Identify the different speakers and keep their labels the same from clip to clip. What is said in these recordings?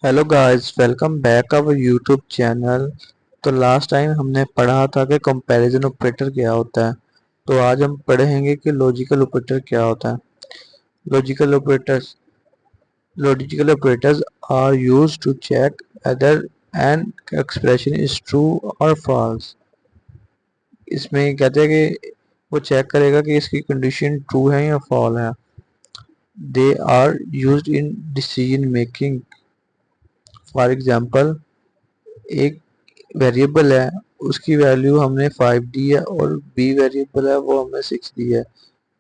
Speaker 1: Hello guys, welcome back our YouTube channel. तो last time हमने पढ़ा था कि कंपैरिजन ऑपरेटर क्या होता है। तो आज हम पढ़ेंगे कि लॉजिकल ऑपरेटर क्या होता है। Logical operators logical operators are used to check whether an expression is true और फॉल्स। इसमें कहते हैं कि वो चेक करेगा कि इसकी कंडीशन ट्रू है या फॉल है। They are used in decision making. For example, एक वेरिएबल है, उसकी वैल्यू हमने 5 दी है और बी वेरिएबल है वो हमने 6 दी है।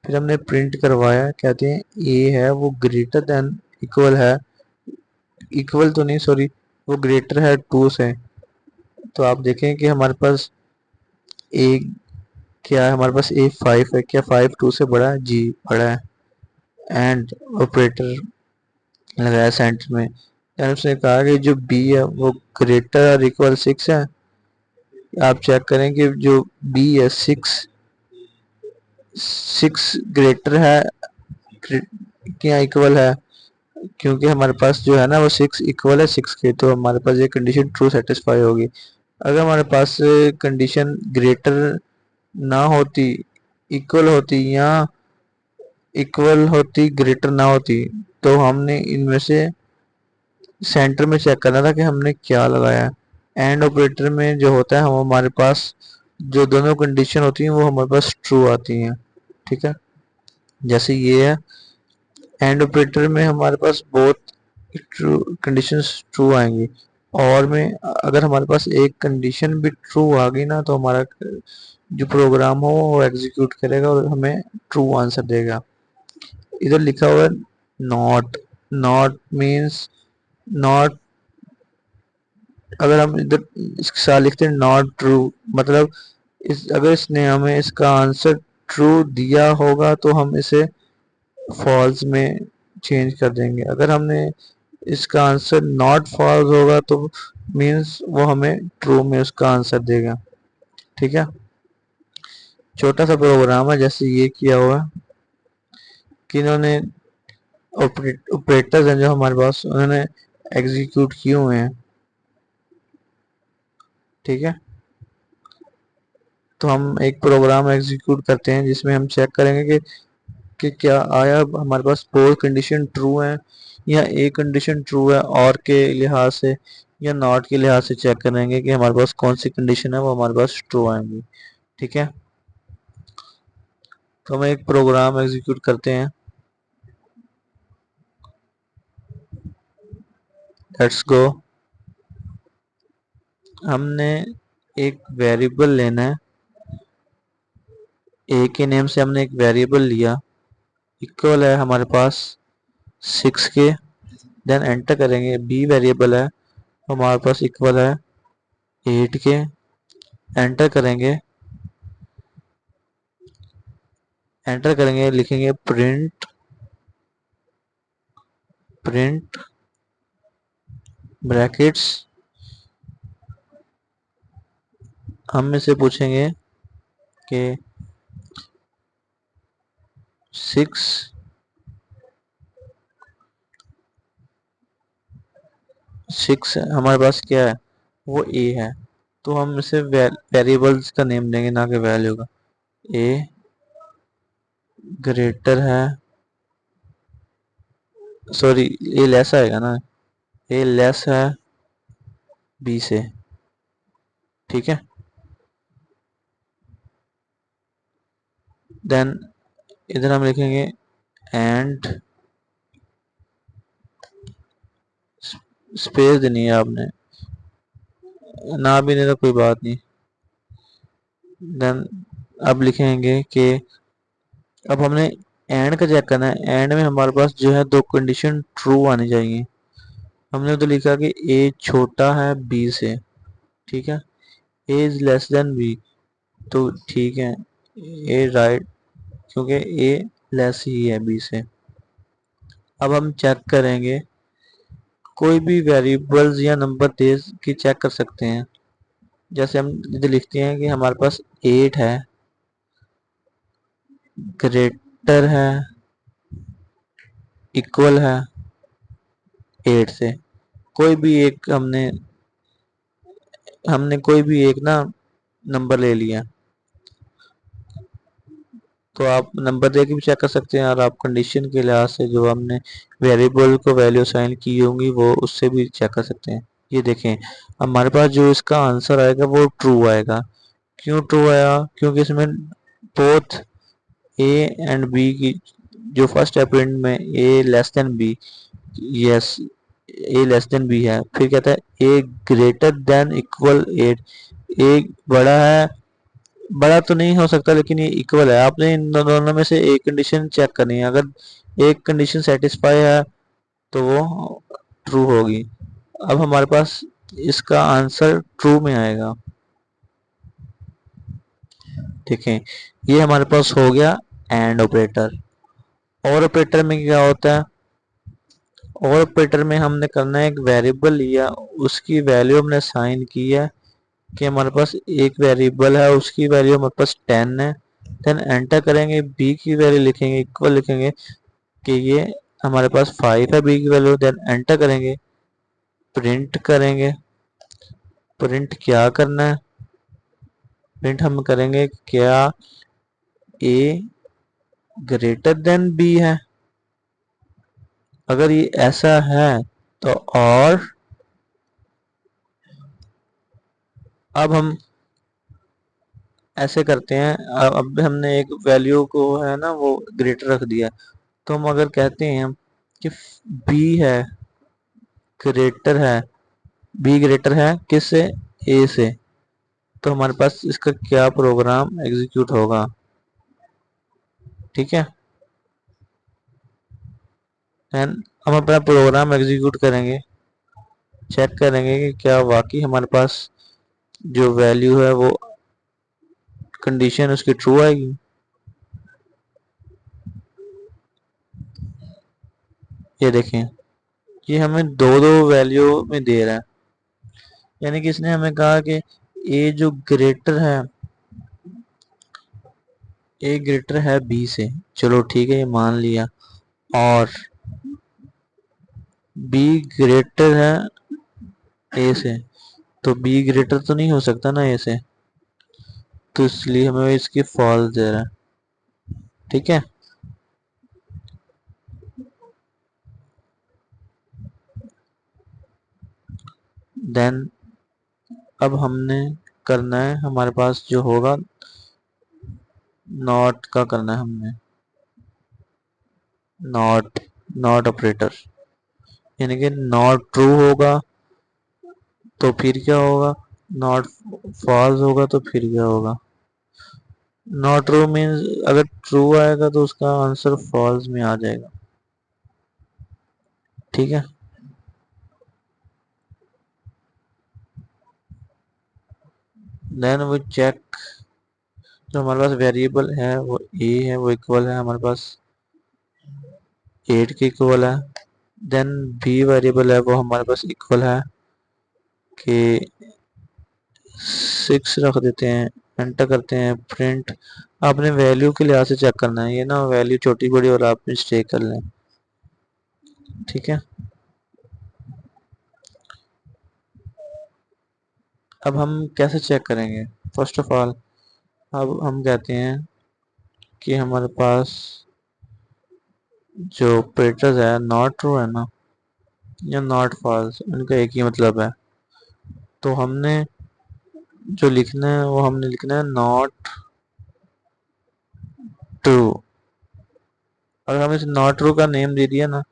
Speaker 1: फिर हमने प्रिंट करवाया, कहते हैं ए है वो ग्रेटर देन इक्वल है, इक्वल तो नहीं सॉरी, वो ग्रेटर है 2 से। तो आप देखें कि हमारे पास ए क्या है, हमारे पास ए 5 है, क्या 5 2 से बड़ा है? जी बड़ा है। एंड ऑपरेटर लगाया सेंटर में, यानी उसने कहा कि जो बी है वो ग्रेटर और इक्वल 6 है। आप चेक करें कि जो बी है 6 ग्रेटर है क्या इक्वल है, क्योंकि हमारे पास जो है ना वो 6 इक्वल है 6 के, तो हमारे पास ये कंडीशन ट्रू सेटिस्फाई होगी। अगर हमारे पास कंडीशन ग्रेटर ना होती, इक्वल होती या इक्वल होती ग्रेटर ना होती, तो हमने इनमें से सेंटर में चेक करना था कि हमने क्या लगाया है। एंड ऑपरेटर में जो होता है हम हमारे पास जो दोनों कंडीशन होती हैं वो हमारे पास ट्रू आती हैं। ठीक है, जैसे ये है, एंड ऑपरेटर में हमारे पास बहुत ट्रू कंडीशंस ट्रू आएंगी। और में अगर हमारे पास एक कंडीशन भी ट्रू आ गई ना, तो हमारा जो प्रोग्राम हो वो एग्जीक्यूट करेगा और हमें ट्रू आंसर देगा। इधर लिखा हुआ है नॉट। नॉट मीन्स नॉट, अगर हम इधर इसके साथ लिखते हैं नॉट ट्रू, मतलब इस अगर इसने हमें इसका आंसर ट्रू दिया होगा तो हम इसे फॉल्स में चेंज कर देंगे। अगर हमने इसका आंसर नॉट फॉल्स होगा तो मीन्स वो हमें ट्रू में उसका आंसर देगा। ठीक है, छोटा सा प्रोग्राम है जैसे ये किया हुआ है कि इन्होंने ऑपरेटर्स हैं जो हमारे पास, उन्होंने एग्जीक्यूट किए हुए हैं। ठीक है, तो हम एक प्रोग्राम एग्जीक्यूट करते हैं जिसमें हम चेक करेंगे कि क्या आया हमारे पास बोथ कंडीशन ट्रू है या एक कंडीशन ट्रू है और के लिहाज से, या नॉट के लिहाज से चेक करेंगे कि हमारे पास कौन सी कंडीशन है वो हमारे पास ट्रू आएंगी। ठीक है, तो हम एक प्रोग्राम एग्जीक्यूट करते हैं। Let's go. हमने एक वेरिएबल लेना है, ए के नेम से हमने एक वेरिएबल लिया, इक्वल है हमारे पास 6 के। देन एंटर करेंगे, बी वेरिएबल है हमारे पास, इक्वल है 8 के। एंटर करेंगे, लिखेंगे प्रिंट प्रिंट ब्रैकेट्स, हम इसे पूछेंगे कि 6 6 हमारे पास क्या है, वो ए है। तो हम इसे वेरिएबल्स का नेम देंगे ना कि वैल्यू का। ए ग्रेटर है, सॉरी ए लेस आएगा ना, ए लेस है बी से। ठीक है, देन इधर हम लिखेंगे एंड, स्पेस देनी है आपने, ना भी नहीं तो कोई बात नहीं। देन अब लिखेंगे कि अब हमने एंड का चेक करना है। एंड में हमारे पास जो है दो कंडीशन ट्रू आनी चाहिए। हमने तो लिखा कि ए छोटा है बी से। ठीक है, ए इज लेस देन बी, तो ठीक है, ए राइट, क्योंकि ए लेस ही है बी से। अब हम चेक करेंगे, कोई भी वेरिएबल्स या नंबर दे के चेक कर सकते हैं। जैसे हम इधर लिखते हैं कि हमारे पास 8 है, ग्रेटर है, इक्वल है 8 से। कोई भी एक हमने कोई भी एक ना नंबर ले लिया, तो आप नंबर दे के भी चेक कर सकते हैं, और आप कंडीशन के लिहाज से जो हमने वेरिएबल को वैल्यू असाइन की होंगी वो उससे भी चेक कर सकते हैं। ये देखें, हमारे पास जो इसका आंसर आएगा वो ट्रू आएगा। क्यों ट्रू आया? क्योंकि इसमें बोथ ए एंड बी की जो फर्स्ट ऑपरेंड में ए लेस देन बी, यस ए लेस देन बी है। फिर कहता है ए ग्रेटर देन इक्वल एट, ए बड़ा है, बड़ा तो नहीं हो सकता लेकिन ये इक्वल है। आपने इन दोनों में से एक कंडीशन चेक करनी है, अगर एक कंडीशन सेटिस्फाई है तो वो ट्रू होगी। अब हमारे पास इसका आंसर ट्रू में आएगा। देखें, ये हमारे पास हो गया एंड ऑपरेटर। और ऑपरेटर में क्या होता है? और ऑपरेटर में हमने करना है एक वेरिएबल लिया, उसकी वैल्यू हमने असाइन की है कि हमारे पास एक वेरिएबल है, उसकी वैल्यू हमारे पास 10 है। देन एंटर करेंगे, बी की वैल्यू लिखेंगे, इक्वल लिखेंगे कि ये हमारे पास 5 है बी की वैल्यू। देन एंटर करेंगे, प्रिंट करेंगे। प्रिंट क्या करना है? प्रिंट हम करेंगे क्या ए ग्रेटर देन बी है। अगर ये ऐसा है तो और अब हम ऐसे करते हैं, अब हमने एक वैल्यू को है ना वो ग्रेटर रख दिया, तो हम अगर कहते हैं कि बी है ग्रेटर है, बी ग्रेटर है किससे? ए से, तो हमारे पास इसका क्या प्रोग्राम एग्जीक्यूट होगा? ठीक है, एंड हम अपना प्रोग्राम एग्जीक्यूट करेंगे, चेक करेंगे कि क्या वाकई हमारे पास जो वैल्यू है वो कंडीशन उसकी ट्रू आएगी। ये देखें, ये हमें दो दो वैल्यू में दे रहा है, यानी कि इसने हमें कहा कि ए जो ग्रेटर है, ए ग्रेटर है बी से, चलो ठीक है ये मान लिया, और बी ग्रेटर है ए से, तो बी ग्रेटर तो नहीं हो सकता ना ए से, तो इसलिए हमें इसकी फॉल्स दे रहा है। ठीक है, देन अब हमने करना है, हमारे पास जो होगा नॉट का करना है हमने, नॉट नॉट ऑपरेटर, यानी कि नॉट ट्रू होगा तो फिर क्या होगा, नॉट फॉल्स होगा तो फिर क्या होगा। नॉट ट्रू मीन्स अगर ट्रू आएगा तो उसका आंसर फॉल्स में आ जाएगा। ठीक है, देन वो चेक, जो हमारे पास वेरिएबल है वो ए है, वो इक्वल है हमारे पास 8 के इक्वल है। देन बी वेरिएबल है वो हमारे पास इक्वल है कि 6 रख देते हैं, एंटर करते हैं, प्रिंट। आपने वैल्यू के लिहाज से चेक करना है, ये ना वैल्यू छोटी बड़ी और आप मिस्टेक कर लें। ठीक है, अब हम कैसे चेक करेंगे? फर्स्ट ऑफ ऑल अब हम कहते हैं कि हमारे पास जो ऑपरेटर्स है नॉट ट्रू है ना या नॉट फॉल्स, उनका एक ही मतलब है। तो हमने जो लिखना है वो हमने लिखना है नॉट ट्रू। अगर हम इस नॉट ट्रू का नेम दे दिया ना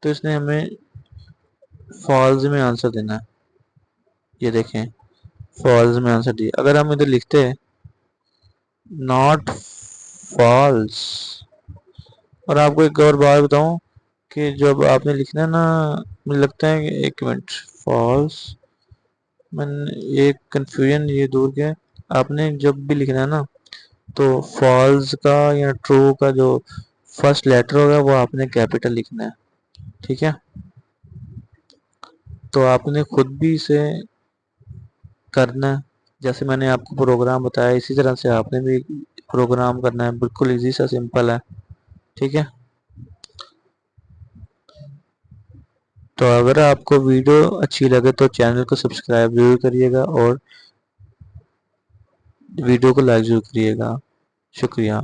Speaker 1: तो इसने हमें फॉल्स में आंसर देना है। ये देखें, फॉल्स में आंसर दिया। अगर हम इधर लिखते हैं नॉट फॉल्स, और आपको एक और बात बताऊं कि जब आपने लिखना है ना, मुझे लगता है कि एक मिनट, फॉल्स, मैंने एक कंफ्यूजन ये दूर किया, आपने जब भी लिखना है ना तो फॉल्स का या ट्रू का जो फर्स्ट लेटर होगा वो आपने कैपिटल लिखना है। ठीक है, तो आपने खुद भी इसे करना है, जैसे मैंने आपको प्रोग्राम बताया इसी तरह से आपने भी प्रोग्राम करना है, बिल्कुल इजी सा सिंपल है। ठीक है, तो अगर आपको वीडियो अच्छी लगे तो चैनल को सब्सक्राइब जरूर करिएगा और वीडियो को लाइक जरूर करिएगा। शुक्रिया।